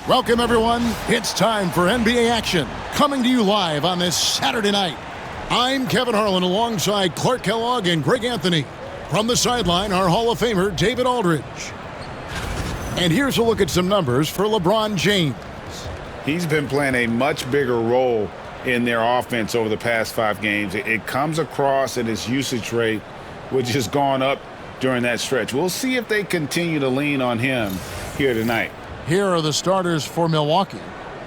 Welcome, everyone. It's time for NBA action, coming to you live on this Saturday night. I'm Kevin Harlan alongside Clark Kellogg and Greg Anthony. From the sideline, our Hall of Famer, David Aldridge. And here's a look at some numbers for LeBron James. He's been playing a much bigger role in their offense over the past 5 games. It comes across in his usage rate, which has gone up during that stretch. We'll see if they continue to lean on him here tonight. Here are the starters for Milwaukee.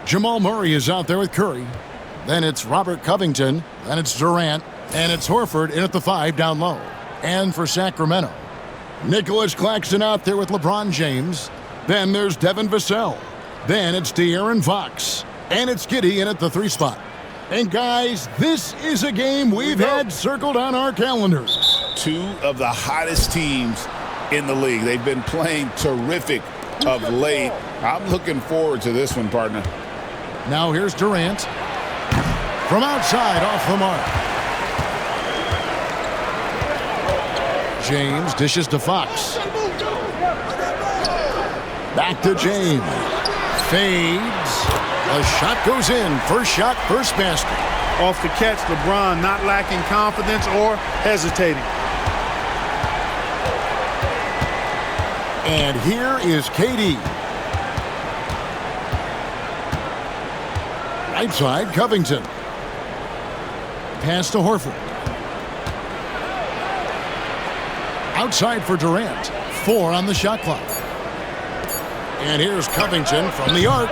Jamal Murray is out there with Curry. Then it's Robert Covington. Then it's Durant. And it's Horford in at the 5 down low. And for Sacramento, Nicholas Claxton out there with LeBron James. Then there's Devin Vassell. Then it's De'Aaron Fox. And it's Giddey in at the 3 spot. And guys, this is a game we've had circled on our calendars. 2 of the hottest teams in the league. They've been playing terrific of late. I'm looking forward to this one, partner. Now here's Durant. From outside, off the mark. James dishes to Fox. Back to James. Fades. A shot goes in. First shot, first basket. Off the catch, LeBron not lacking confidence or hesitating. And here is KD. Right side, Covington. Pass to Horford. Outside for Durant. 4 on the shot clock. And here's Covington from the arc.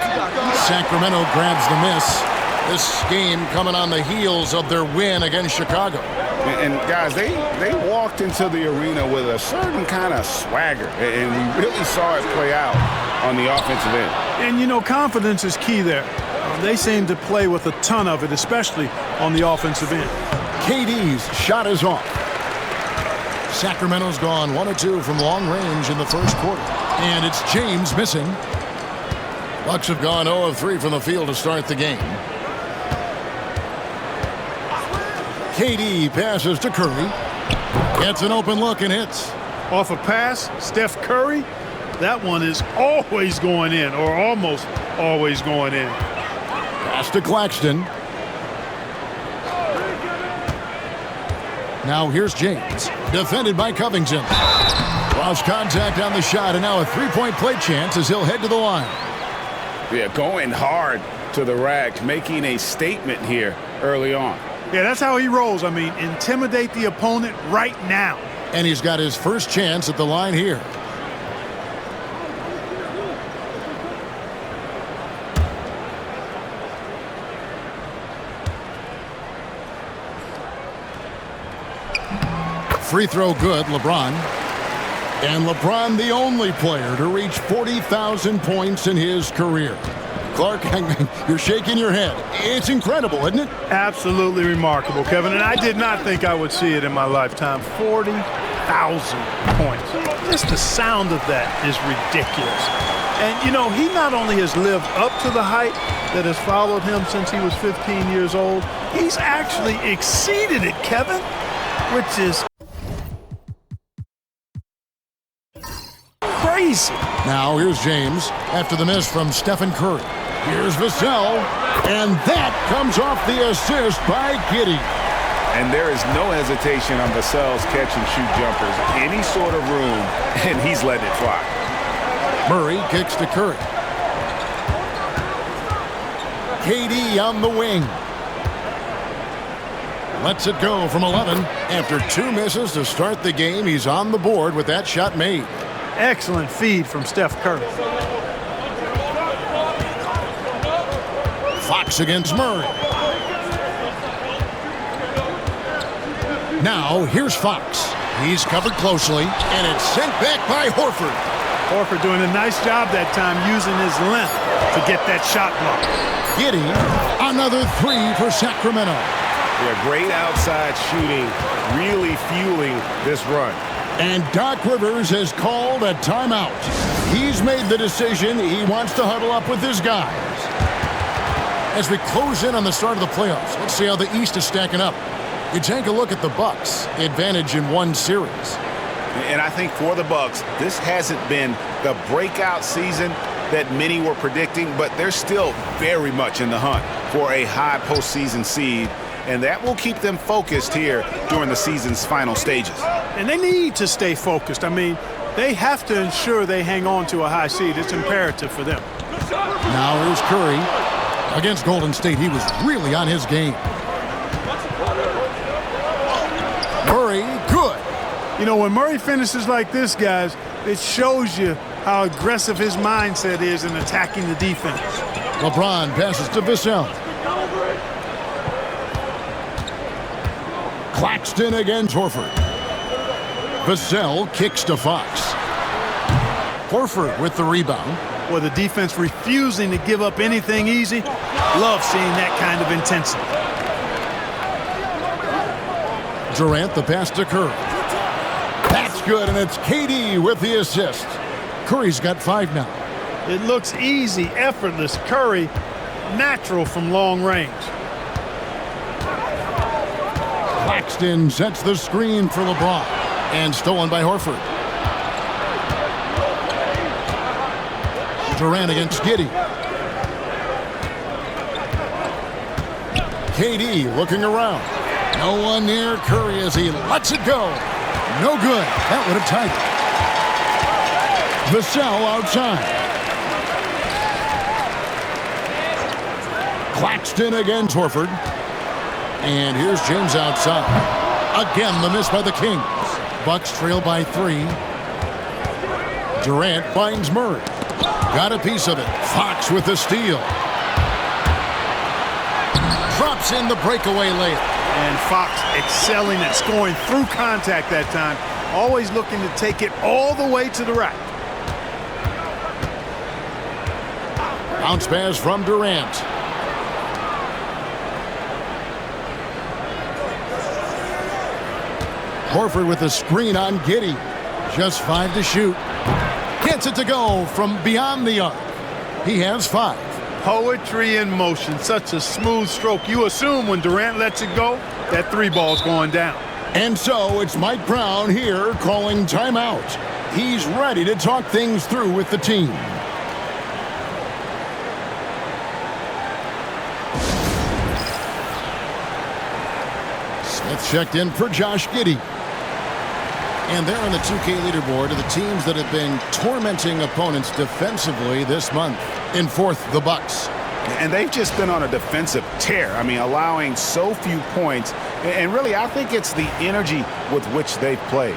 Sacramento grabs the miss. This game coming on the heels of their win against Chicago. And guys, they walked into the arena with a certain kind of swagger, and we really saw it play out on the offensive end. And, you know, confidence is key there. They seem to play with a ton of it, especially on the offensive end. KD's shot is off. Sacramento's gone 1 of 2 from long range in the first quarter. And it's James missing. Bucks have gone 0 of 3 from the field to start the game. KD passes to Curry. Gets an open look and hits. Off a pass, Steph Curry, that one is always going in, or almost always going in. Pass to Claxton. Now here's James, defended by Covington. Lost contact on the shot, and now a 3-point play chance as he'll head to the line. Yeah, going hard to the rack, making a statement here early on. Yeah, that's how he rolls. I mean, intimidate the opponent right now. And he's got his first chance at the line here. Free throw good, LeBron. And LeBron, the only player to reach 40,000 points in his career. Clark, you're shaking your head. It's incredible, isn't it? Absolutely remarkable, Kevin. And I did not think I would see it in my lifetime. 40,000 points. Just the sound of that is ridiculous. And, you know, he not only has lived up to the hype that has followed him since he was 15 years old, he's actually exceeded it, Kevin, which is crazy. Now here's James after the miss from Stephen Curry. Here's Vassell, and that comes off the assist by Giddey. And there is no hesitation on Vassell's catch-and-shoot jumpers. Any sort of room, and he's letting it fly. Murray kicks to Curry. KD on the wing. Lets it go from 11. After 2 misses to start the game, he's on the board with that shot made. Excellent feed from Steph Curry. Fox against Murray. Now, here's Fox. He's covered closely, and it's sent back by Horford. Horford doing a nice job that time using his length to get that shot block. Giddey, another 3 for Sacramento. Yeah, great outside shooting, really fueling this run. And Doc Rivers has called a timeout. He's made the decision he wants to huddle up with his guys. As we close in on the start of the playoffs, let's see how the East is stacking up. You take a look at the Bucks, advantage in 1 series. And I think for the Bucks, this hasn't been the breakout season that many were predicting, but they're still very much in the hunt for a high postseason seed, and that will keep them focused here during the season's final stages. And they need to stay focused. I mean, they have to ensure they hang on to a high seed. It's imperative for them. Now here's Curry. Against Golden State, he was really on his game. Murray, good. You know, when Murray finishes like this, guys, it shows you how aggressive his mindset is in attacking the defense. LeBron passes to Vassell. Claxton against Horford. Vassell kicks to Fox. Horford with the rebound. Well, the defense refusing to give up anything easy. Love seeing that kind of intensity. Durant the pass to Curry. That's good, and it's KD with the assist. Curry's got 5 now. It looks easy, effortless. Curry, natural from long range. Claxton sets the screen for LeBron. And stolen by Horford. Durant against Giddey. KD looking around. No one near Curry as he lets it go. No good. That would have tied it. Vassell outside. Claxton against Horford. And here's James outside. Again, the miss by the Kings. Bucks trail by 3. Durant finds Murray. Got a piece of it. Fox with the steal. Drops in the breakaway layup. And Fox excelling at scoring through contact that time. Always looking to take it all the way to the rack. Bounce pass from Durant. Horford with a screen on Giddey. Just 5 to shoot. Gets it to go from beyond the arc. He has 5. Poetry in motion. Such a smooth stroke. You assume when Durant lets it go, that 3 ball's going down. And so it's Mike Brown here calling timeout. He's ready to talk things through with the team. Smith checked in for Josh Giddey. And they're on the 2K leaderboard of the teams that have been tormenting opponents defensively this month. In 4th, the Bucks. And they've just been on a defensive tear. I mean, allowing so few points. And really, I think it's the energy with which they've played.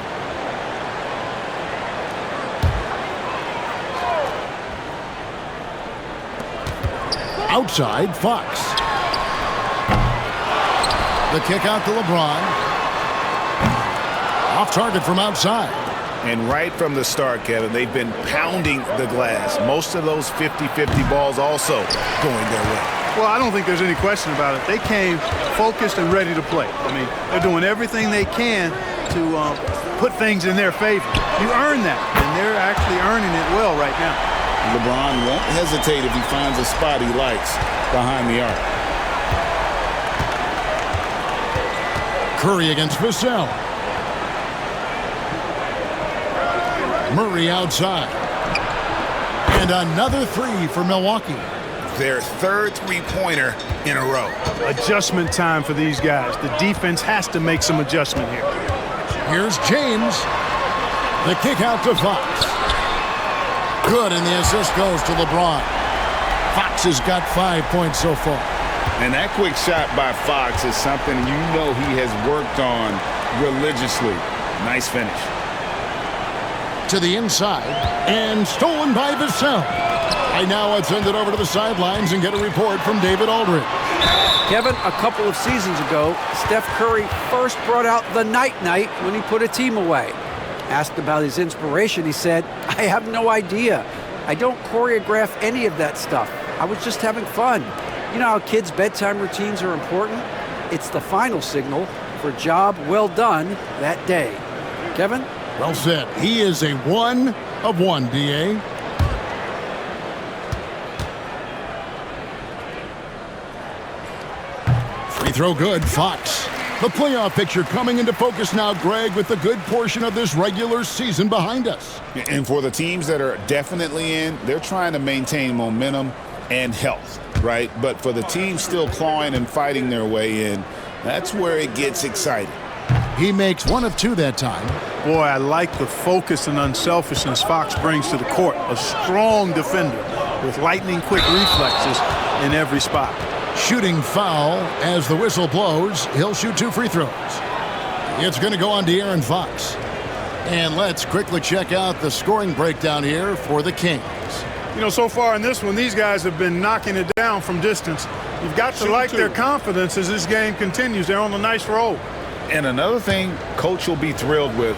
Outside, Fox. The kick out to LeBron. Off target from outside. And right from the start, Kevin, they've been pounding the glass. Most of those 50-50 balls also going their way. Well, I don't think there's any question about it. They came focused and ready to play. I mean, they're doing everything they can to put things in their favor. You earn that, and they're actually earning it well right now. LeBron won't hesitate if he finds a spot he likes behind the arc. Curry against Vassell. Murray outside. And another 3 for Milwaukee. Their 3rd 3-pointer in a row. Adjustment time for these guys. The defense has to make some adjustment here. Here's James. The kick out to Fox. Good, and the assist goes to LeBron. Fox has got 5 points so far. And that quick shot by Fox is something you know he has worked on religiously. Nice finish. To the inside, and stolen by Vassell. Right now, let's send it over to the sidelines and get a report from David Aldridge. Kevin, a couple of seasons ago, Steph Curry first brought out the night-night when he put a team away. Asked about his inspiration, he said, "I have no idea. I don't choreograph any of that stuff. I was just having fun." You know how kids' bedtime routines are important? It's the final signal for a job well done that day. Kevin? Well said. He is a 1 of 1, D.A. Free throw good. Fox. The playoff picture coming into focus now, Greg, with a good portion of this regular season behind us. And for the teams that are definitely in, they're trying to maintain momentum and health, right? But for the teams still clawing and fighting their way in, that's where it gets exciting. He makes 1 of 2 that time. Boy, I like the focus and unselfishness Fox brings to the court. A strong defender with lightning-quick reflexes in every spot. Shooting foul as the whistle blows. He'll shoot 2 free throws. It's going to go on De'Aaron Fox. And let's quickly check out the scoring breakdown here for the Kings. You know, so far in this one, these guys have been knocking it down from distance. You've got to like their confidence as this game continues. They're on a nice roll. And another thing Coach will be thrilled with,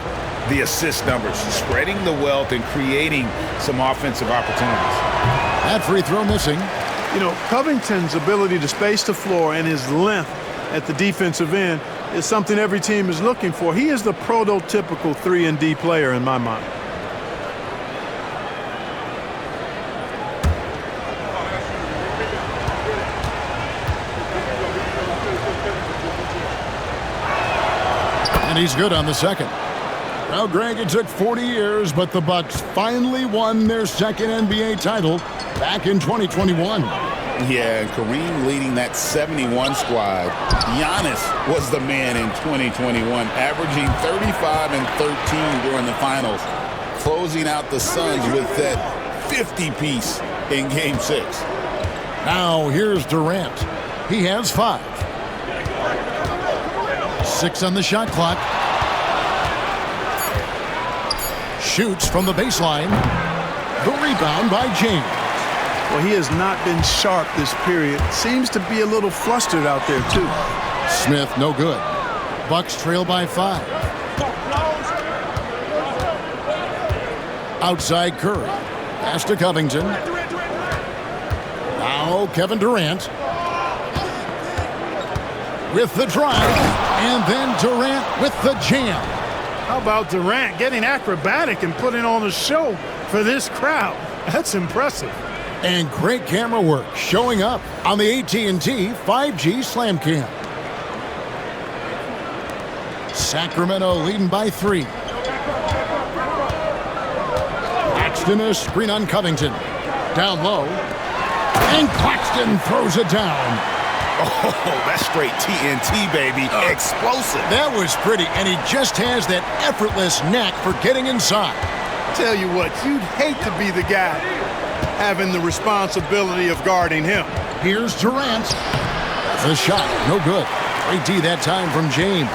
the assist numbers, spreading the wealth and creating some offensive opportunities. That free throw missing. You know, Covington's ability to space the floor and his length at the defensive end is something every team is looking for. He is the prototypical 3-and-D player in my mind. And he's good on the second. Well, Greg, it took 40 years, but the Bucks finally won their second NBA title back in 2021. Yeah, and Kareem leading that 71 squad. Giannis was the man in 2021, averaging 35 and 13 during the finals, closing out the Suns with that 50-piece in Game 6. Now here's Durant. He has 5. 6 on the shot clock. Shoots from the baseline. The rebound by James. Well, he has not been sharp this period. Seems to be a little flustered out there, too. Smith, no good. Bucks trail by 5. Outside Curry. Pass to Covington. Now Kevin Durant. With the drive. And then Durant with the jam. How about Durant getting acrobatic and putting on a show for this crowd? That's impressive. And great camera work showing up on the AT&T 5G Slam Cam. Sacramento leading by 3. Claxton a screen on Covington. Down low. And Claxton throws it down. Oh, that's straight TNT, baby. Explosive. That was pretty, and he just has that effortless knack for getting inside. Tell you what, you'd hate to be the guy having the responsibility of guarding him. Here's Durant. The shot, no good. Great D that time from James.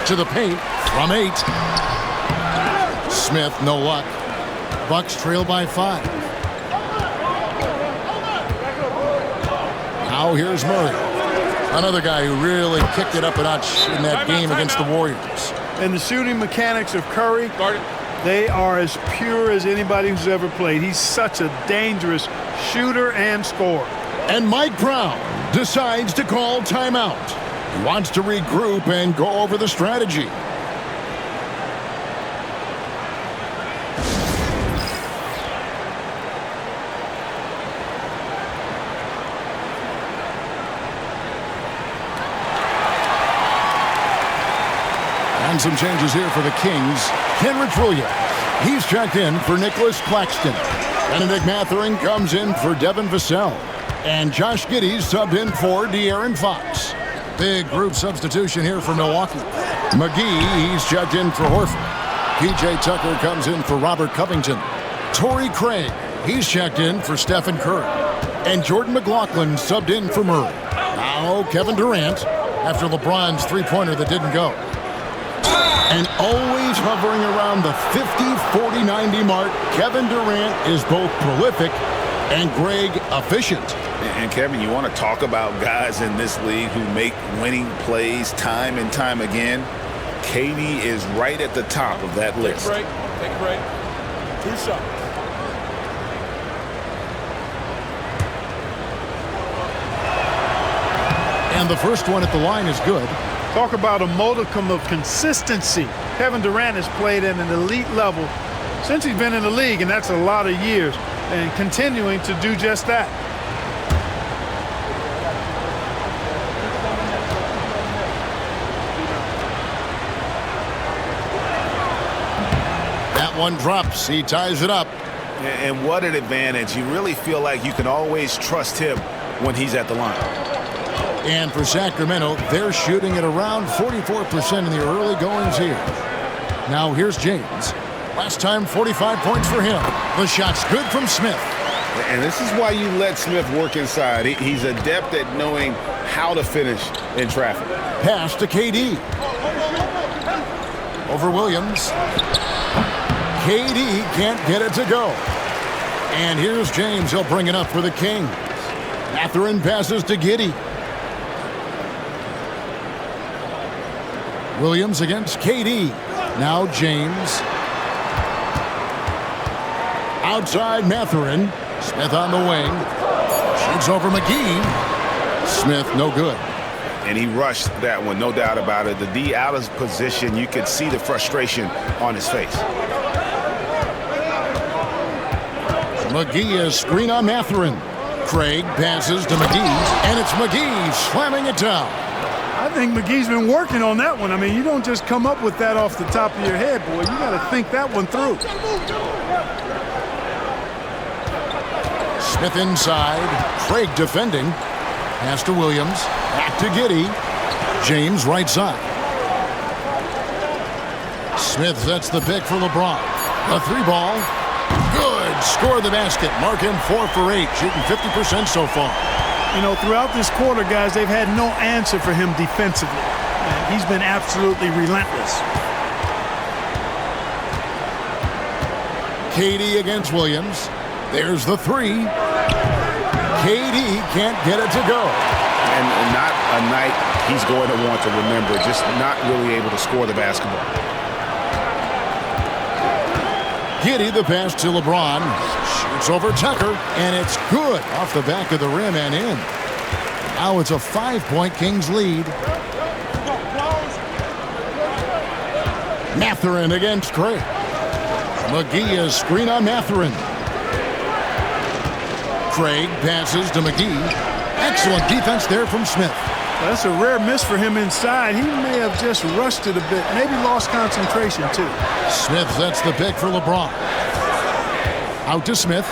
To the paint from 8. Smith, no luck. Bucks trail by 5. Now here's Murray. Another guy who really kicked it up a notch in that game against the Warriors. And the shooting mechanics of Curry, they are as pure as anybody who's ever played. He's such a dangerous shooter and scorer. And Mike Brown decides to call timeout. He wants to regroup and go over the strategy. And some changes here for the Kings. Kenrich Williams, he's checked in for Nicholas Claxton. Benedict Mathurin comes in for Devin Vassell. And Josh Giddey subbed in for De'Aaron Fox. Big group substitution here for Milwaukee. McGee, he's checked in for Horford. P.J. Tucker comes in for Robert Covington. Torrey Craig, he's checked in for Stephen Curry. And Jordan McLaughlin subbed in for Murray. Now Kevin Durant, after LeBron's three-pointer that didn't go. And always hovering around the 50-40-90 mark, Kevin Durant is both prolific and, Greg, efficient. And Kevin, you want to talk about guys in this league who make winning plays time and time again? KD is right at the top of that list. Take a break. 2 shots. And the first one at the line is good. Talk about a modicum of consistency. Kevin Durant has played at an elite level since he's been in the league, and that's a lot of years, and continuing to do just that. one drops. He ties it up. And what an advantage. You really feel like you can always trust him when he's at the line. And for Sacramento, they're shooting at around 44% in the early goings here. Now here's James. Last time, 45 points for him. The shot's good from Smith. And this is why you let Smith work inside. He's adept at knowing how to finish in traffic. Pass to KD. Over Williams. KD can't get it to go. And here's James. He'll bring it up for the Kings. Mathurin passes to Giddey. Williams against KD. Now James. Outside Mathurin. Smith on the wing. Shoots over McGee. Smith no good. And he rushed that one, no doubt about it. The D out of position, you could see the frustration on his face. McGee is screen on Mathurin. Craig passes to McGee, and it's McGee slamming it down. I think McGee's been working on that one. I mean, you don't just come up with that off the top of your head, boy. You got to think that one through. Smith inside. Craig defending. Pass to Williams. Back to Giddey. James right side. Smith sets the pick for LeBron. A three ball. Good. Score the basket. Mark him 4 for 8. Shooting 50% so far. You know, throughout this quarter, guys, they've had no answer for him defensively. And he's been absolutely relentless. KD against Williams. There's the three. KD can't get it to go. And not a night he's going to want to remember, just not really able to score the basketball. Giddey the pass to LeBron. Shoots over Tucker, and it's good off the back of the rim and in. Now it's a 5-point Kings lead. Mathurin against Craig. McGee is screen on Mathurin. Craig passes to McGee. Excellent defense there from Smith. That's a rare miss for him inside. He may have just rushed it a bit, maybe lost concentration too. Smith sets the pick for LeBron. Out to Smith.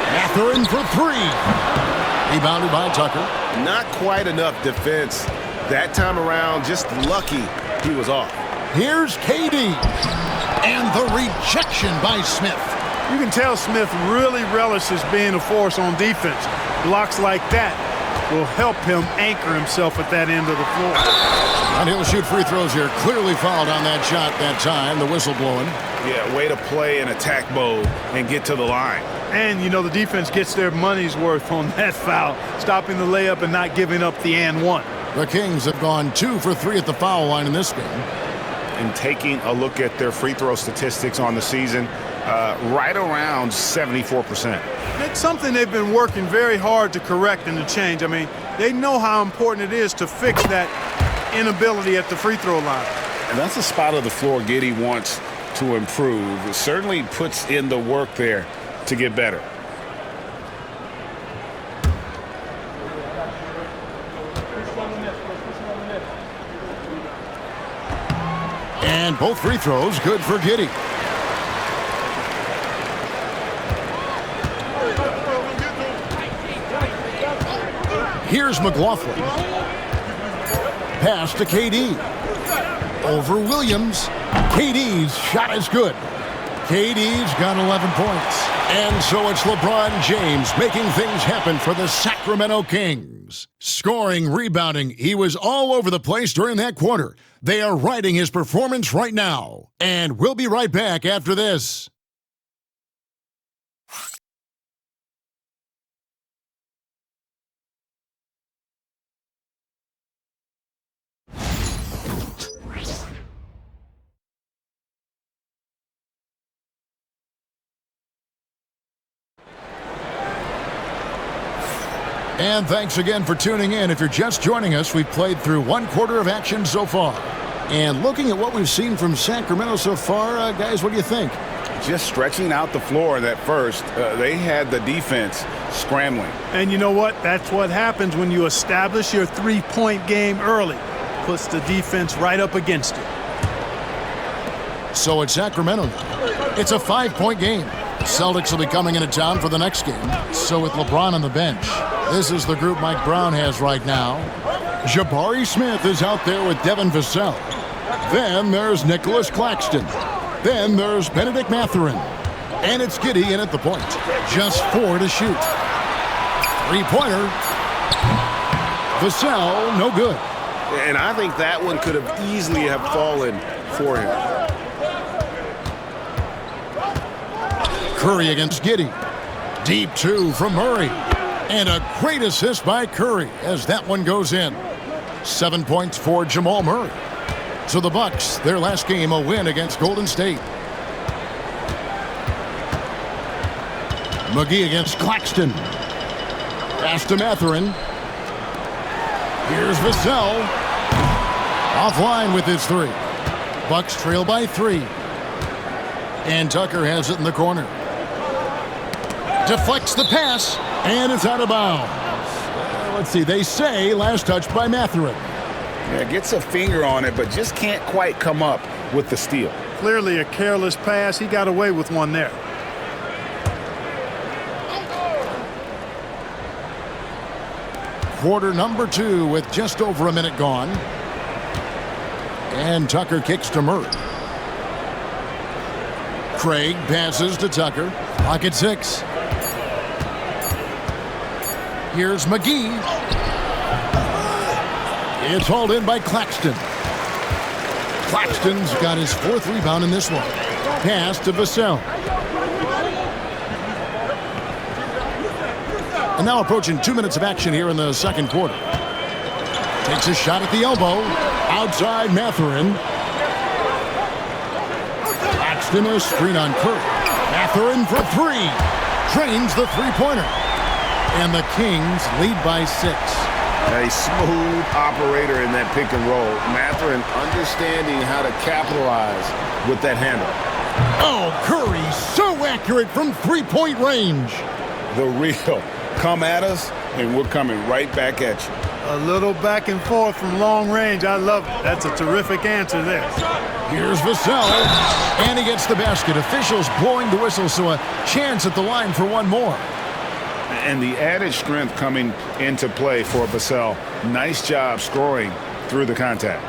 Mathurin for three. Rebounded by Tucker. Not quite enough defense that time around. Just lucky he was off. Here's KD. And the rejection by Smith. You can tell Smith really relishes being a force on defense. Blocks like that will help him anchor himself at that end of the floor. And he'll shoot free throws here. Clearly fouled on that shot that time. The whistle blowing. Yeah, way to play in attack mode and get to the line. And, you know, the defense gets their money's worth on that foul, stopping the layup and not giving up the and one. The Kings have gone 2 for 3 at the foul line in this game. And taking a look at their free throw statistics on the season, right around 74%. It's something they've been working very hard to correct and to change. I mean, they know how important it is to fix that inability at the free throw line. And that's a spot of the floor Giddey wants to improve. It certainly puts in the work there to get better. And both free throws good for Giddey. Here's McLaughlin. Pass to KD. Over Williams. KD's shot is good. KD's got 11 points. And so it's LeBron James making things happen for the Sacramento Kings. Scoring, rebounding, he was all over the place during that quarter. They are riding his performance right now. And we'll be right back after this. And thanks again for tuning in. If you're just joining us, we've played through 1 quarter of action so far. And looking at what we've seen from Sacramento so far, guys, what do you think? Just stretching out the floor that first. They had the defense scrambling. And you know what? That's what happens when you establish your three-point game early. Puts the defense right up against it. So it's Sacramento now. It's a 5-point game. Celtics will be coming into town for the next game. So with LeBron on the bench, this is the group Mike Brown has right now. Jabari Smith is out there with Devin Vassell. Then there's Nicholas Claxton. Then there's Benedict Mathurin. And it's Giddey in at the point. Just 4 to shoot. 3-pointer. Vassell, no good. And I think that one could have easily have fallen for him. Curry against Giddey. Deep 2 from Murray. And a great assist by Curry as that one goes in. 7 points for Jamal Murray. So the Bucks, their last game, a win against Golden State. McGee against Claxton. Pass to Mathurin. Here's Vassell. Offline with his 3. Bucks trail by 3. And Tucker has it in the corner. Deflects the pass. And it's out of bounds. Let's see, they say last touch by Mathurin. Yeah, gets a finger on it, but just can't quite come up with the steal. Clearly a careless pass. He got away with one there. Quarter number 2 with just over a minute gone. And Tucker kicks to Murray. Craig passes to Tucker. Pocket 6. Here's McGee. It's hauled in by Claxton. Claxton's got his 4th rebound in this one. Pass to Vassell. And now approaching 2 minutes of action here in the second quarter. Takes a shot at the elbow. Outside Mathurin. Claxton a screen on Curry. Mathurin for 3. Trains the 3-pointer. And the Kings lead by 6. A smooth operator in that pick and roll. Mathurin understanding how to capitalize with that handle. Oh, Curry so accurate from 3-point range. The real. Come at us, and we're coming right back at you. A little back and forth from long range. I love it. That's a terrific answer there. Here's Vassell, and he gets the basket. Officials blowing the whistle, so a chance at the line for one more. And the added strength coming into play for Vassell. Nice job scoring through the contact.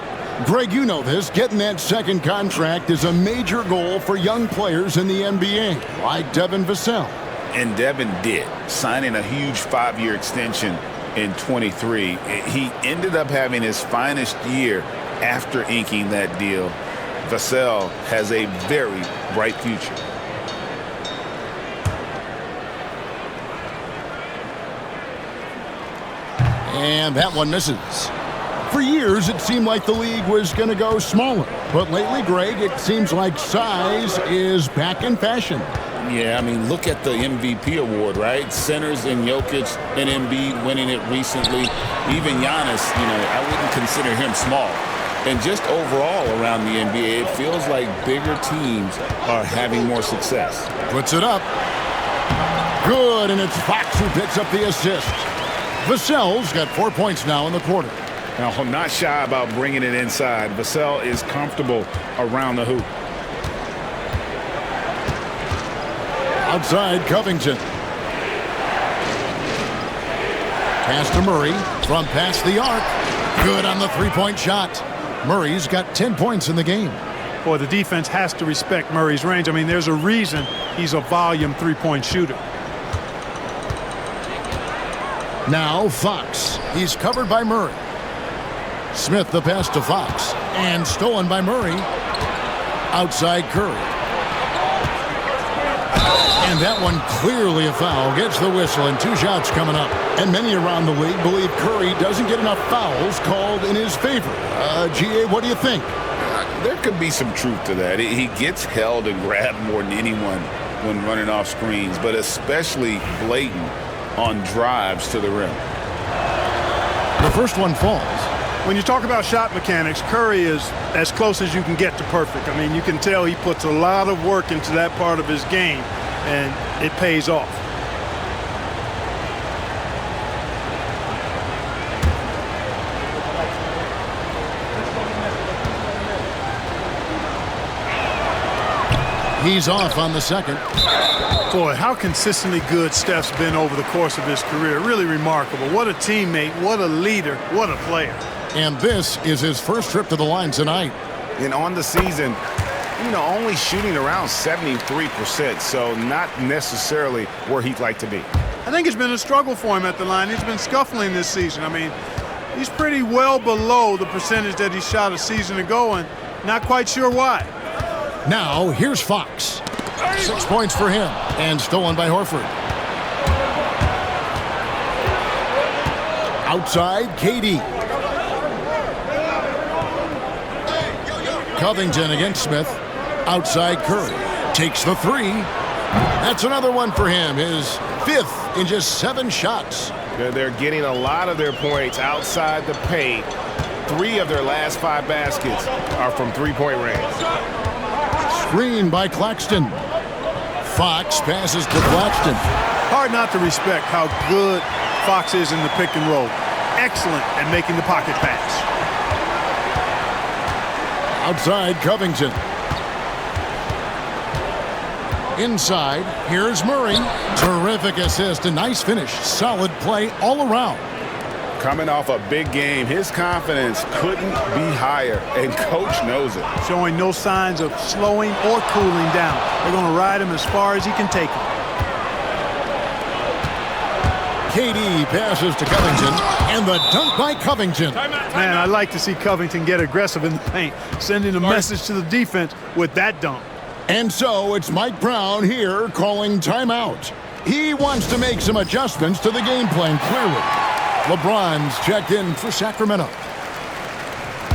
Greg, you know this. Getting that second contract is a major goal for young players in the NBA, like Devin Vassell. And Devin did, signing a huge 5-year extension in 23. He ended up having his finest year after inking that deal. Vassell has a very bright future. And that one misses. For years, it seemed like the league was going to go smaller. But lately, Greg, it seems like size is back in fashion. Yeah, I mean, look at the MVP award, right? Centers and Jokic and Embiid winning it recently. Even Giannis, I wouldn't consider him small. And just overall around the NBA, it feels like bigger teams are having more success. Puts it up. Good, and it's Fox who picks up the assist. Vassell's got 4 points now in the quarter. Now, I'm not shy about bringing it inside. Vassell is comfortable around the hoop. Outside Covington. Pass to Murray from past the arc. Good on the 3-point shot. Murray's got 10 points in the game. Boy, the defense has to respect Murray's range. I mean, there's a reason he's a volume 3-point shooter. Now Fox. He's covered by Murray. Smith the pass to Fox. And stolen by Murray. Outside Curry. And that one clearly a foul. Gets the whistle and 2 shots coming up. And many around the league believe Curry doesn't get enough fouls called in his favor. GA, what do you think? There could be some truth to that. He gets held and grabbed more than anyone when running off screens, but especially blatant on drives to the rim. The first one falls. When you talk about shot mechanics, Curry is as close as you can get to perfect. I mean, you can tell he puts a lot of work into that part of his game, and it pays off. He's off on the second. Boy, how consistently good Steph's been over the course of his career. Really remarkable. What a teammate, what a leader, what a player. And this is his first trip to the line tonight. And on the season, only shooting around 73%, so not necessarily where he'd like to be. I think it's been a struggle for him at the line. He's been scuffling this season. I mean, he's pretty well below the percentage that he shot a season ago, and not quite sure why. Now, here's Fox. 6 points for him, and stolen by Horford. Outside, KD. Covington against Smith. Outside, Curry. Takes the three. That's another one for him. His 5th in just 7 shots. They're getting a lot of their points outside the paint. 3 of their last 5 baskets are from three-point range. Screen by Claxton. Fox passes to Claxton. Hard not to respect how good Fox is in the pick and roll. Excellent at making the pocket pass. Outside, Covington. Inside, here's Murray. Terrific assist, a nice finish. Solid play all around. Coming off a big game, his confidence couldn't be higher, and coach knows it. Showing no signs of slowing or cooling down. They're going to ride him as far as he can take him. KD passes to Covington, and the dunk by Covington. Man, I'd like to see Covington get aggressive in the paint, sending a message to the defense with that dunk. And so it's Mike Brown here calling timeout. He wants to make some adjustments to the game plan, clearly. LeBron's checked in for Sacramento.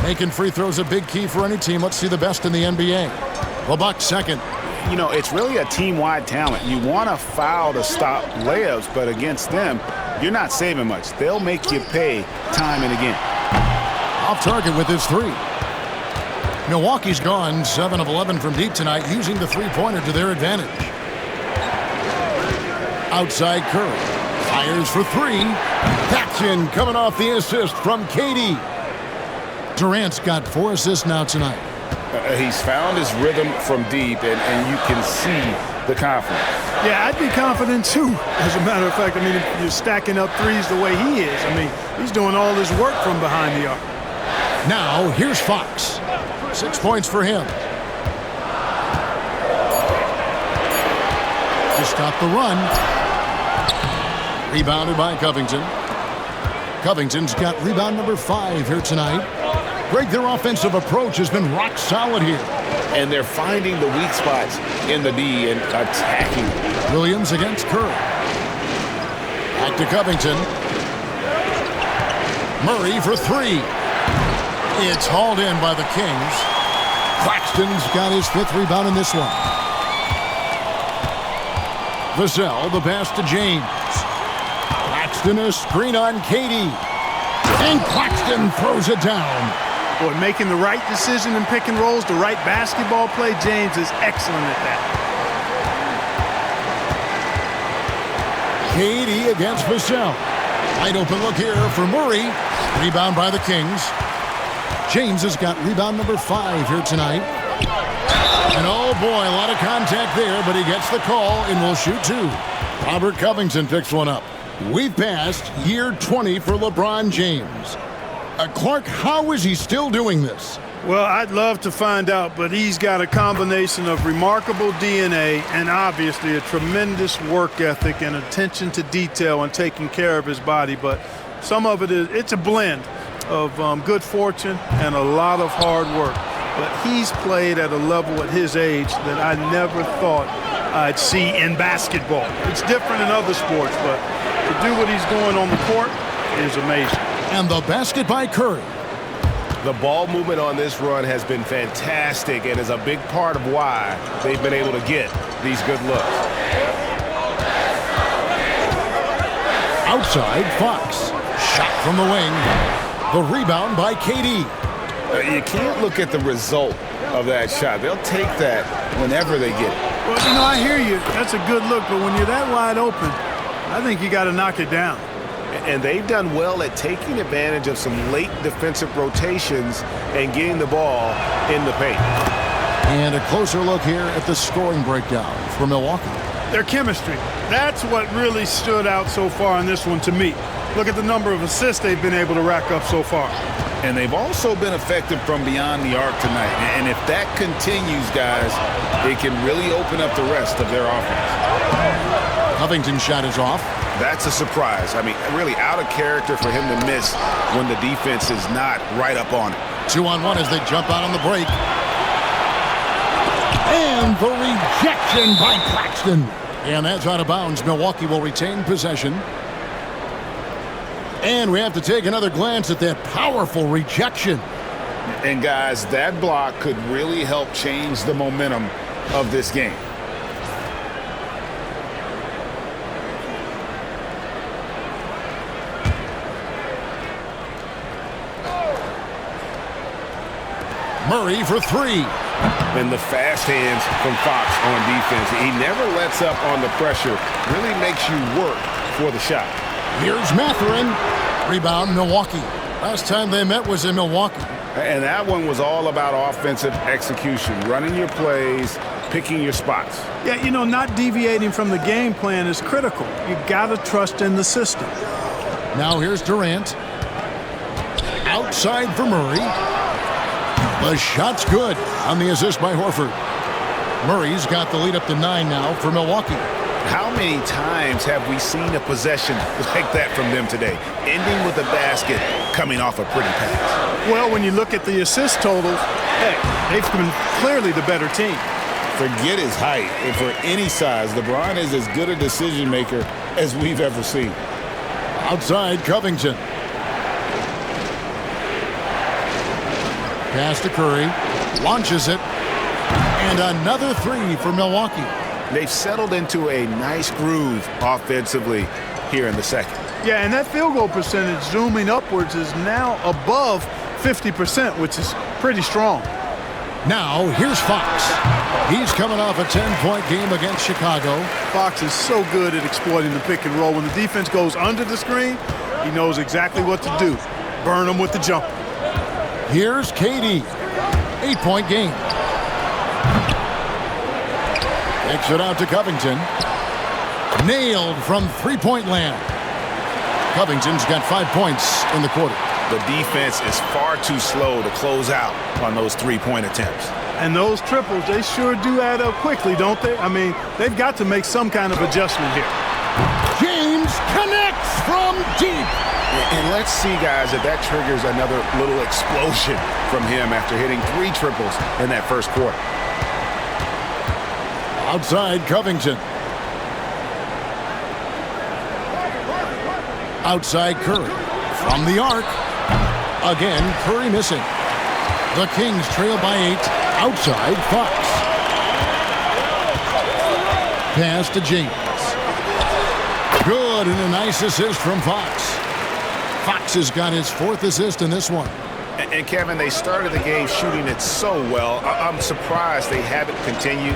Making free throws a big key for any team. Let's see the best in the NBA. LeBuck second. It's really a team-wide talent. You want to foul to stop layups, but against them, you're not saving much. They'll make you pay time and again. Off target with his 3. Milwaukee's gone 7 of 11 from deep tonight, using the three-pointer to their advantage. Outside Curry. Fires for 3. That's in, coming off the assist from KD. Durant's got 4 assists now tonight. He's found his rhythm from deep, and you can see the confidence. Yeah, I'd be confident too. As a matter of fact, if you're stacking up threes the way he is, he's doing all this work from behind the arc. Now, here's Fox. 6 points for him. To stop the run. Rebounded by Covington. Covington's got rebound number 5 here tonight. Greg, their offensive approach has been rock solid here. And they're finding the weak spots in the D and attacking. Williams against Curry. Back to Covington. Murray for 3. It's hauled in by the Kings. Claxton's got his 5th rebound in this one. Vassell, the pass to James. Claxton, a screen on KD. And Claxton throws it down. Boy, making the right decision in pick and rolls, the right basketball play, James is excellent at that. KD against Vassell. Wide open look here for Murray. Rebound by the Kings. James has got rebound number 5 here tonight. And oh boy, a lot of contact there, but he gets the call and will shoot 2. Robert Covington picks one up. We've passed year 20 for LeBron James. Clark, how is he still doing this? Well, I'd love to find out, but he's got a combination of remarkable DNA and obviously a tremendous work ethic and attention to detail and taking care of his body. But some of it's a blend of good fortune and a lot of hard work. But he's played at a level at his age that I never thought I'd see in basketball. It's different in other sports, but to do what he's doing on the court is amazing. And the basket by Curry. The ball movement on this run has been fantastic and is a big part of why they've been able to get these good looks. Outside, Fox. Shot from the wing. The rebound by KD. You can't look at the result of that shot. They'll take that whenever they get it. Well, I hear you. That's a good look, but when you're that wide open, I think you got to knock it down. And they've done well at taking advantage of some late defensive rotations and getting the ball in the paint. And a closer look here at the scoring breakdown for Milwaukee. Their chemistry. That's what really stood out so far in this one to me. Look at the number of assists they've been able to rack up so far. And they've also been effective from beyond the arc tonight. And if that continues, guys, it can really open up the rest of their offense. Covington's shot is off. That's a surprise. I mean, really out of character for him to miss when the defense is not right up on it. 2-on-1 as they jump out on the break. And the rejection by Claxton. And that's out of bounds. Milwaukee will retain possession. And we have to take another glance at that powerful rejection. And guys, that block could really help change the momentum of this game. Murray for three. And the fast hands from Fox on defense. He never lets up on the pressure. Really makes you work for the shot. Here's Mathurin. Rebound, Milwaukee. Last time they met was in Milwaukee. And that one was all about offensive execution. Running your plays, picking your spots. Yeah, you know, not deviating from the game plan is critical. You got to trust in the system. Now here's Durant. Outside for Murray. The shot's good on the assist by Horford. Murray's got the lead up to 9 now for Milwaukee. How many times have we seen a possession like that from them today? Ending with a basket, coming off a pretty pass. Well, when you look at the assist totals, hey, they've been clearly the better team. Forget his height. And for any size, LeBron is as good a decision maker as we've ever seen. Outside, Covington. Pass to Curry. Launches it. And another three for Milwaukee. They've settled into a nice groove offensively here in the second. Yeah, and that field goal percentage zooming upwards is now above 50%, which is pretty strong. Now, here's Fox. He's coming off a 10-point game against Chicago. Fox is so good at exploiting the pick and roll. When the defense goes under the screen, he knows exactly what to do. Burn them with the jumper. Here's KD. 8-point game. Takes it out to Covington. Nailed from three-point land. Covington's got 5 points in the quarter. The defense is far too slow to close out on those three-point attempts. And those triples, they sure do add up quickly, don't they? I mean, they've got to make some kind of adjustment here. James connects from deep. And let's see, guys, if that triggers another little explosion from him after hitting 3 triples in that first quarter. Outside, Covington. Outside, Curry. From the arc. Again, Curry missing. The Kings trail by 8. Outside, Fox. Pass to James. Good, and a nice assist from Fox. Fox has got his 4th assist in this one. And Kevin, they started the game shooting it so well. I'm surprised they haven't continued.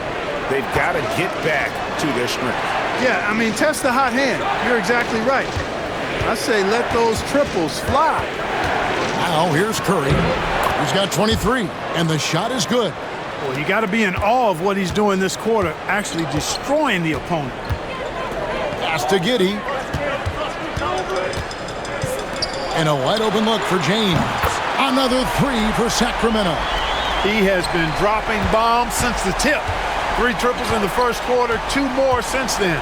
They've got to get back to their strength. Yeah, I mean, test the hot hand. You're exactly right. I say let those triples fly. Now here's Curry. He's got 23, and the shot is good. Well, you got to be in awe of what he's doing this quarter, actually destroying the opponent. Pass to Giddey. And a wide open look for James. Another 3 for Sacramento. He has been dropping bombs since the tip. 3 triples in the first quarter, 2 more since then.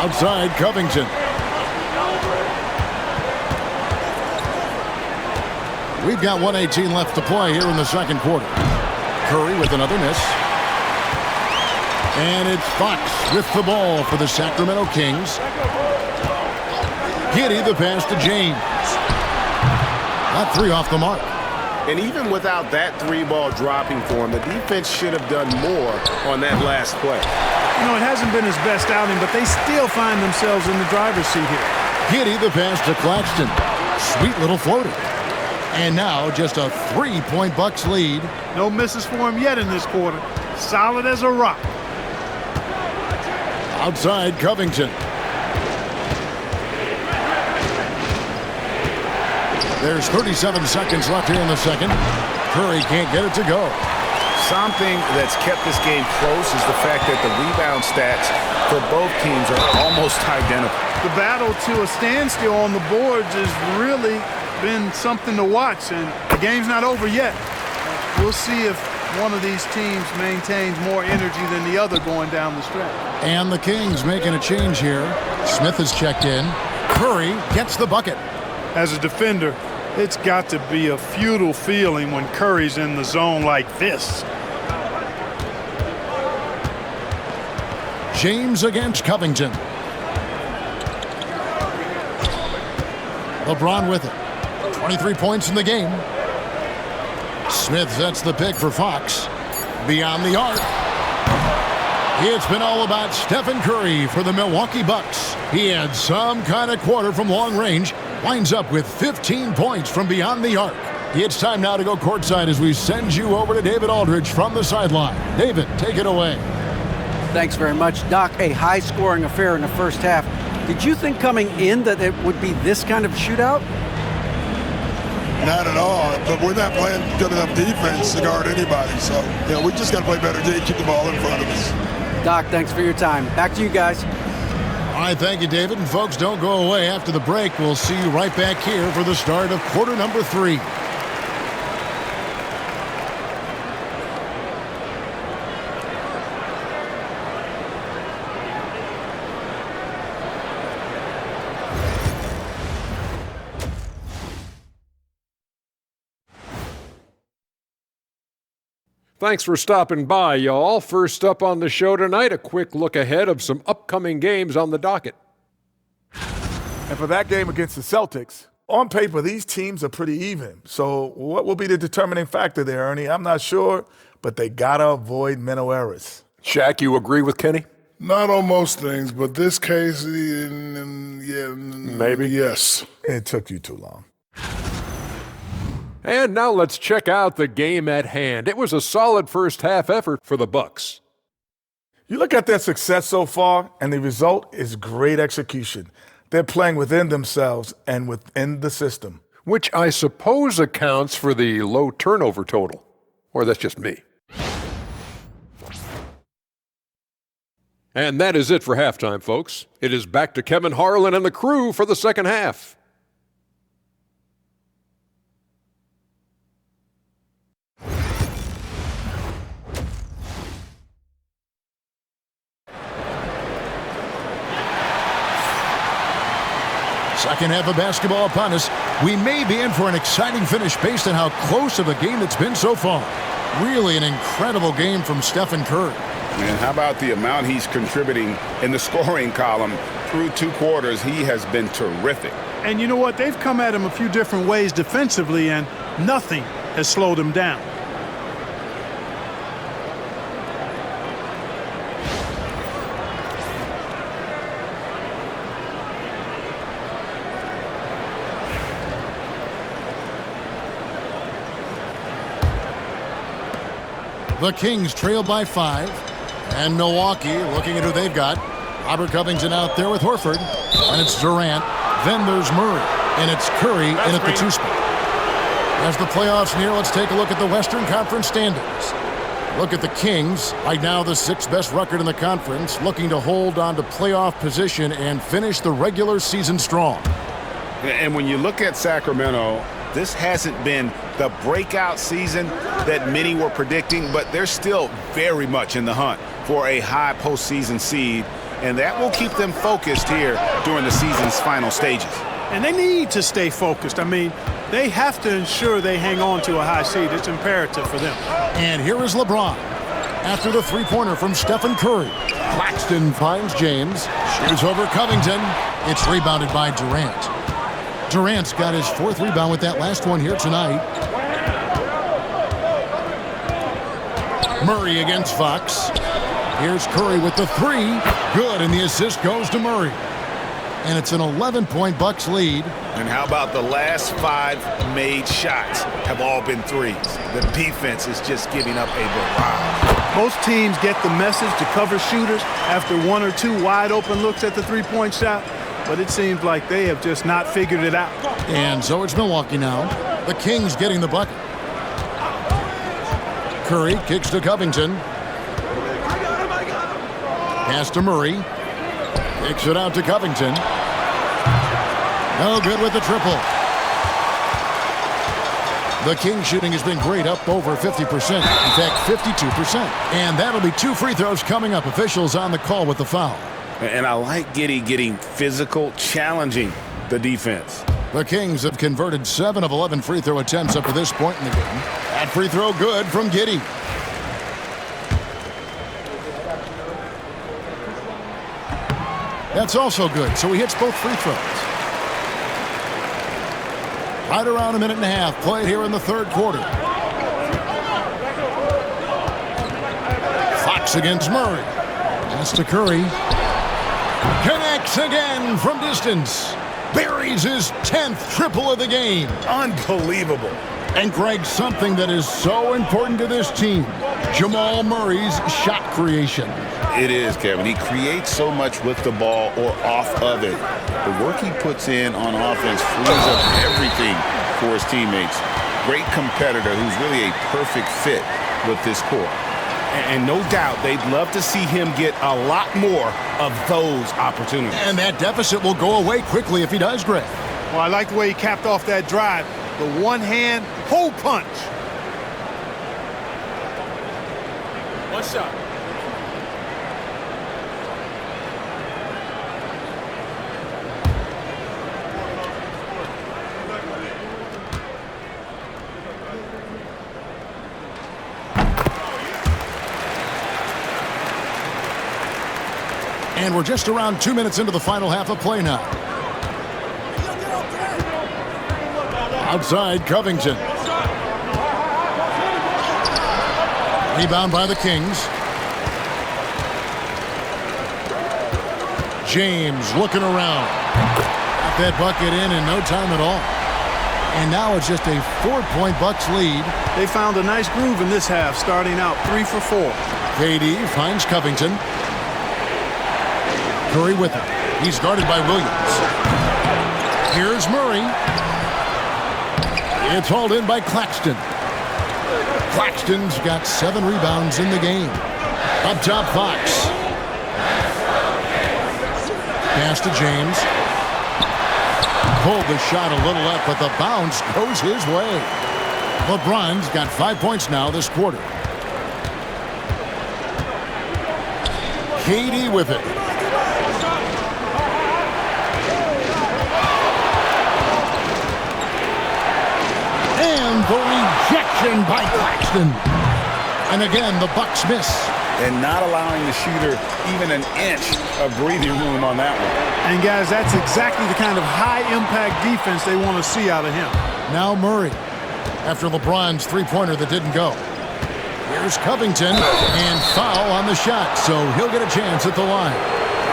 Outside, Covington. We've got 1:18 left to play here in the second quarter. Curry with another miss. And it's Fox with the ball for the Sacramento Kings. Giddey the pass to James. That 3 off the mark. And even without that 3-ball dropping for him, the defense should have done more on that last play. You know, it hasn't been his best outing, but they still find themselves in the driver's seat here. Giddey the pass to Claxton. Sweet little floater. And now just a 3-point Bucks lead. No misses for him yet in this quarter. Solid as a rock. Outside, Covington. There's 37 seconds left here in the second. Curry can't get it to go. Something that's kept this game close is the fact that the rebound stats for both teams are almost identical. The battle to a standstill on the boards has really been something to watch, and the game's not over yet. We'll see if one of these teams maintains more energy than the other going down the stretch. And the Kings making a change here. Smith has checked in. Curry gets the bucket. As a defender, it's got to be a futile feeling when Curry's in the zone like this. James against Covington. LeBron with it. 23 points in the game. Smith sets the pick for Fox. Beyond the arc. It's been all about Stephen Curry for the Milwaukee Bucks. He had some kind of quarter from long range. Winds up with 15 points from beyond the arc. It's time now to go courtside as we send you over to David Aldridge from the sideline. David, take it away. Thanks very much, Doc. A high-scoring affair in the first half. Did you think coming in that it would be this kind of shootout? Not at all, but we're not playing good enough defense to guard anybody. So, we just got to play better D, keep the ball in front of us. Doc, thanks for your time. Back to you guys. All right, thank you, David. And folks, don't go away. After the break, we'll see you right back here for the start of quarter number 3. Thanks for stopping by, y'all. First up on the show tonight, a quick look ahead of some upcoming games on the docket. And for that game against the Celtics, on paper, these teams are pretty even. So what will be the determining factor there, Ernie? I'm not sure, but they got to avoid mental errors. Shaq, you agree with Kenny? Not on most things, but this case, maybe. Yes. It took you too long. And now let's check out the game at hand. It was a solid first half effort for the Bucks. You look at their success so far, and the result is great execution. They're playing within themselves and within the system. Which I suppose accounts for the low turnover total. Or that's just me. And that is it for halftime, folks. It is back to Kevin Harlan and the crew for the second half. Second half of basketball upon us. We may be in for an exciting finish based on how close of a game it's been so far. Really an incredible game from Stephen Curry. And how about the amount he's contributing in the scoring column through 2 quarters? He has been terrific. And you know what? They've come at him a few different ways defensively, and nothing has slowed him down. The Kings trail by 5. And Milwaukee looking at who they've got. Robert Covington out there with Horford. And it's Durant. Then there's Murray. And it's Curry in at the 2 spot. As the playoffs near, let's take a look at the Western Conference standings. Look at the Kings. Right now the 6th best record in the conference. Looking to hold on to playoff position and finish the regular season strong. And when you look at Sacramento, this hasn't been the breakout season that many were predicting, but they're still very much in the hunt for a high postseason seed, and that will keep them focused here during the season's final stages. And they need to stay focused. I mean, they have to ensure they hang on to a high seed. It's imperative for them. And here is LeBron. After the three-pointer from Stephen Curry. Claxton finds James. Shoots over Covington. It's rebounded by Durant. Durant's got his 4th rebound with that last one here tonight. Murray against Fox. Here's Curry with the 3. Good, and the assist goes to Murray. And it's an 11-point Bucks lead. And how about the last 5 made shots have all been threes? The defense is just giving up a barrage. Most teams get the message to cover shooters after 1 or 2 wide-open looks at the three-point shot, but it seems like they have just not figured it out. And so it's Milwaukee now. The Kings getting the bucket. Curry kicks to Covington. Pass to Murray. Kicks it out to Covington. No good with the triple. The Kings shooting has been great, up over 50%. In fact, 52%. And that'll be 2 free throws coming up. Officials on the call with the foul. And I like Giddey getting physical, challenging the defense. The Kings have converted 7 of 11 free throw attempts up to this point in the game. That free throw good from Giddey. That's also good, so he hits both free throws. Right around a minute and a half played here in the third quarter. Fox against Murray. Pass to Curry. Connects again from distance. Buries his 10th triple of the game. Unbelievable. And Greg, something that is so important to this team, Jamal Murray's shot creation. It is, Kevin. He creates so much with the ball or off of it. The work he puts in on offense frees up everything for his teammates. Great competitor who's really a perfect fit with this core. And no doubt they'd love to see him get a lot more of those opportunities. And that deficit will go away quickly if he does, Greg. Well, I like the way he capped off that drive. The one-hand hole punch. One shot. And we're just around 2 minutes into the final half of play now. Outside, Covington. Rebound by the Kings. James looking around. Got that bucket in no time at all. And now it's just a 4-point Bucks lead. They found a nice groove in this half, starting out 3 for 4. KD finds Covington. Curry with him. He's guarded by Williams. Here's Murray. It's hauled in by Claxton. Claxton's got 7 rebounds in the game. Up top, Fox. Pass to James. Pulled the shot a little up, but the bounce goes his way. LeBron's got 5 points now this quarter. KD with it. And the rejection by Claxton. And again, the Bucks miss. And not allowing the shooter even an inch of breathing room on that one. And guys, that's exactly the kind of high-impact defense they want to see out of him. Now Murray, after LeBron's three-pointer that didn't go. Here's Covington, and foul on the shot, so he'll get a chance at the line.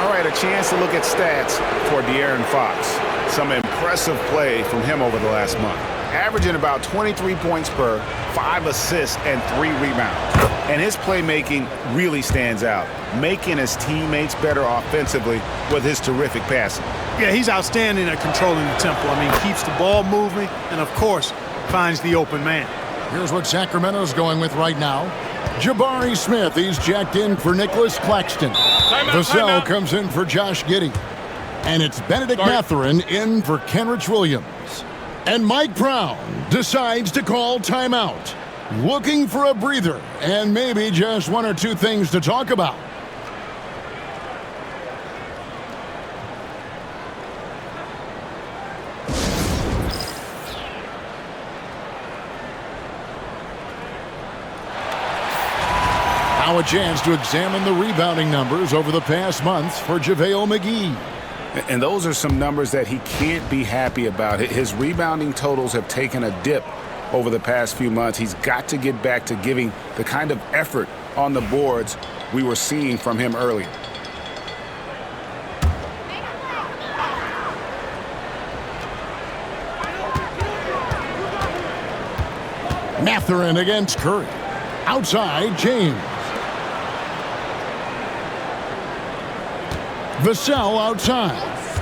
All right, a chance to look at stats for De'Aaron Fox. Some impressive play from him over the last month. Averaging about 23 points per, 5 assists, and 3 rebounds. And his playmaking really stands out, making his teammates better offensively with his terrific passing. Yeah, he's outstanding at controlling the tempo. I mean, keeps the ball moving and, of course, finds the open man. Here's what Sacramento's going with right now. Jabari Smith, he's jacked in for Nicholas Claxton. Vassell comes in for Josh Giddey. And it's Benedict Mathurin in for Kenrich Williams. And Mike Brown decides to call timeout. Looking for a breather and maybe just 1 or 2 things to talk about. Now a chance to examine the rebounding numbers over the past months for JaVale McGee. And those are some numbers that he can't be happy about. His rebounding totals have taken a dip over the past few months. He's got to get back to giving the kind of effort on the boards we were seeing from him earlier. Mathurin against Curry. Outside, James. Vassell outside.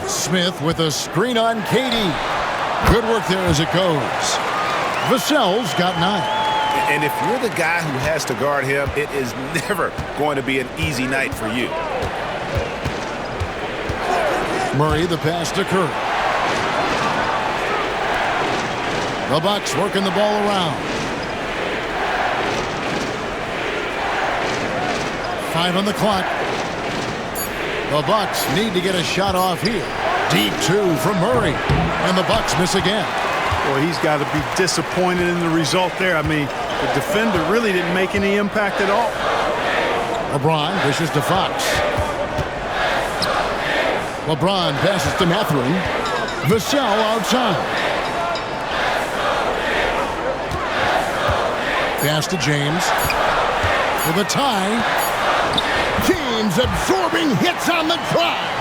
Smith with a screen on KD. Good work there as it goes. Vassell's got 9. And if you're the guy who has to guard him, it is never going to be an easy night for you. Murray, the pass to Curry. The Bucks working the ball around. 5 on the clock. The Bucks need to get a shot off here. Deep 2 from Murray. And the Bucks miss again. Boy, he's got to be disappointed in the result there. I mean, the defender really didn't make any impact at all. LeBron dishes to Fox. LeBron passes to Mathurin. Vassell outside. Pass to James. For the tie. James absorbing hits on the drive.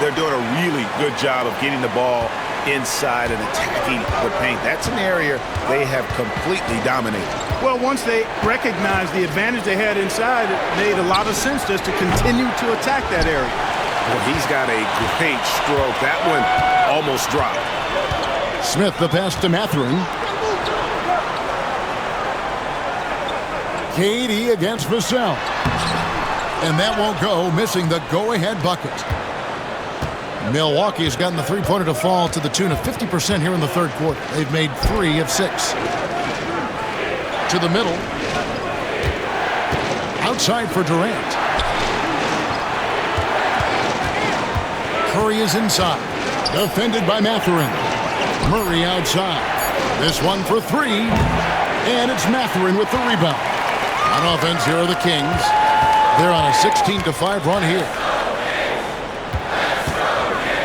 They're doing a really good job of getting the ball inside and attacking the paint. That's an area they have completely dominated. Well, once they recognized the advantage they had inside, it made a lot of sense just to continue to attack that area. Well, he's got a great stroke. That one almost dropped. Smith, the pass to Mathurin. KD against Vassell. And that won't go, missing the go-ahead bucket. Milwaukee has gotten the three-pointer to fall to the tune of 50% here in the third quarter. They've made 3 of 6. To the middle. Outside for Durant. Curry is inside. Defended by Mathurin. Murray outside. This one for 3. And it's Mathurin with the rebound. On offense, here are the Kings. They're on a 16-5 run here.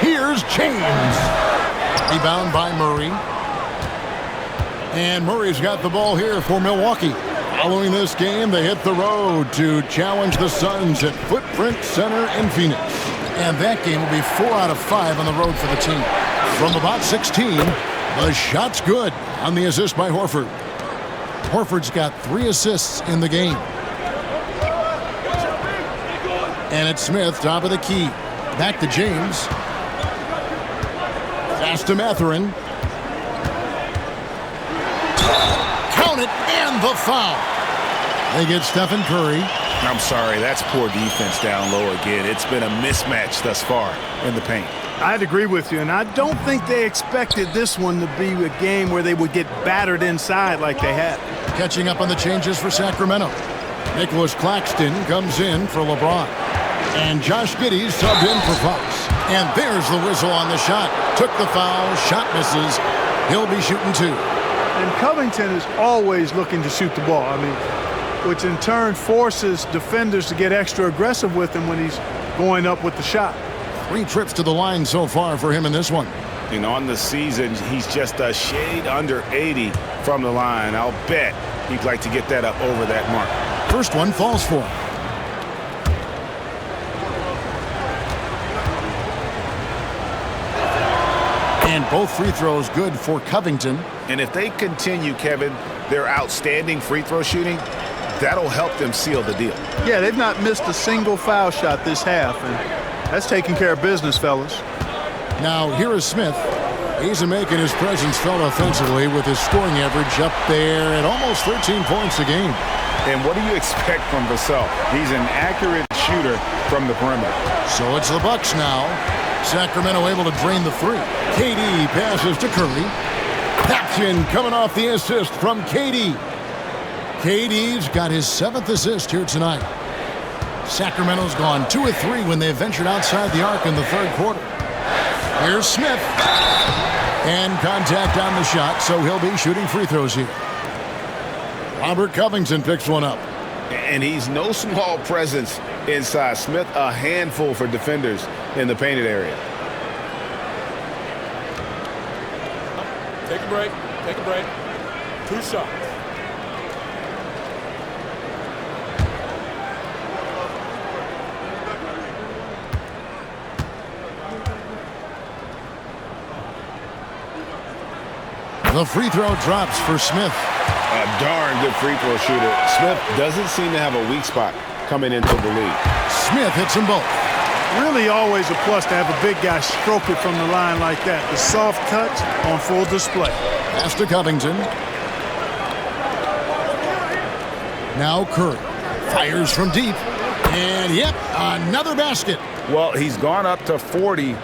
Here's James. Rebound by Murray. And Murray's got the ball here for Milwaukee. Following this game, they hit the road to challenge the Suns at Footprint Center in Phoenix. And that game will be 4 out of 5 on the road for the team. From about 16, the shot's good on the assist by Horford. Horford's got 3 assists in the game. And it's Smith, top of the key. Back to James. Pass to Mathurin. Count it, and the foul. They get Stephen Curry. I'm sorry, that's poor defense down low again. It's been a mismatch thus far in the paint. I'd agree with you, and I don't think they expected this one to be a game where they would get battered inside like they had. Catching up on the changes for Sacramento. Nicholas Claxton comes in for LeBron. And Josh Giddey subbed in for Fox. And there's the whistle on the shot. Took the foul, shot misses. He'll be shooting 2. And Covington is always looking to shoot the ball. I mean, which in turn forces defenders to get extra aggressive with him when he's going up with the shot. 3 trips to the line so far for him in this one. And on the season, he's just a shade under 80 from the line. I'll bet he'd like to get that up over that mark. First one falls for him. And both free throws good for Covington. And if they continue, Kevin, their outstanding free throw shooting, that'll help them seal the deal. Yeah, they've not missed a single foul shot this half, and that's taking care of business, fellas. Now, here is Smith. He's making his presence felt offensively with his scoring average up there at almost 13 points a game. And what do you expect from Vassell? He's an accurate shooter from the perimeter. So it's the Bucks now. Sacramento able to drain the 3. KD passes to Curry. Paxson coming off the assist from KD. KD's got his 7th assist here tonight. Sacramento's gone 2 of 3 when they ventured outside the arc in the third quarter. Here's Smith. And contact on the shot, so he'll be shooting free throws here. Robert Covington picks one up. And he's no small presence inside. Smith, a handful for defenders in the painted area. Take a break. Take a break. 2 shots. The free throw drops for Smith. A darn good free throw shooter. Smith doesn't seem to have a weak spot coming into the league. Smith hits them both. Really always a plus to have a big guy stroke it from the line like that. The soft touch on full display. Pass to Covington. Now Curry fires from deep. And, yep, another basket. Well, he's gone up to 40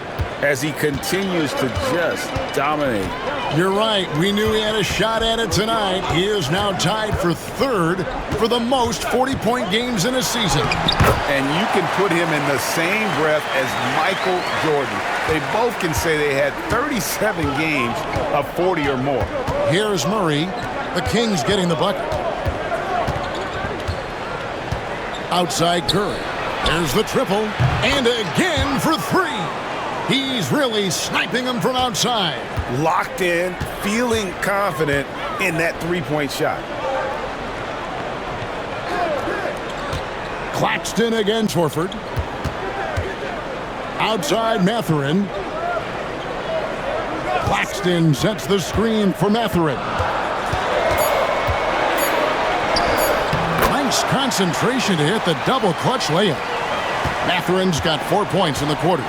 as he continues to just dominate. You're right. We knew he had a shot at it tonight. He is now tied for third for the most 40-point games in a season. And you can put him in the same breath as Michael Jordan. They both can say they had 37 games of 40 or more. Here's Murray. The Kings getting the bucket. Outside Curry. There's the triple. And again for three. He's really sniping them from outside. Locked in, feeling confident in that three-point shot. Claxton against Horford. Outside Mathurin. Claxton sets the screen for Mathurin. Nice concentration to hit the double clutch layup. Mathurin's got 4 points in the quarter.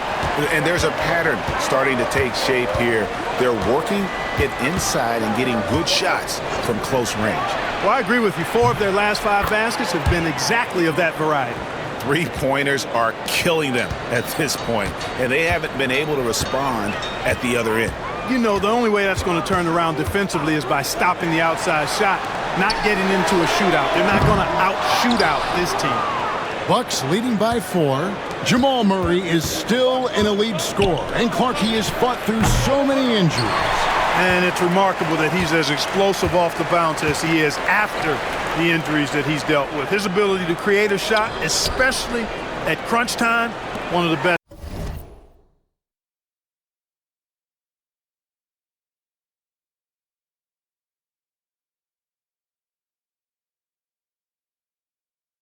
And there's a pattern starting to take shape here. They're working it inside and getting good shots from close range. Well, I agree with you. 4 of their last 5 baskets have been exactly of that variety. Three-pointers are killing them at this point, and they haven't been able to respond at the other end. You know, the only way that's going to turn around defensively is by stopping the outside shot, not getting into a shootout. They're not going to out-shoot out this team. Bucks leading by 4. Jamal Murray is still an elite scorer, and Clark, he has fought through so many injuries. And it's remarkable that he's as explosive off the bounce as he is after the injuries that he's dealt with. His ability to create a shot, especially at crunch time, one of the best.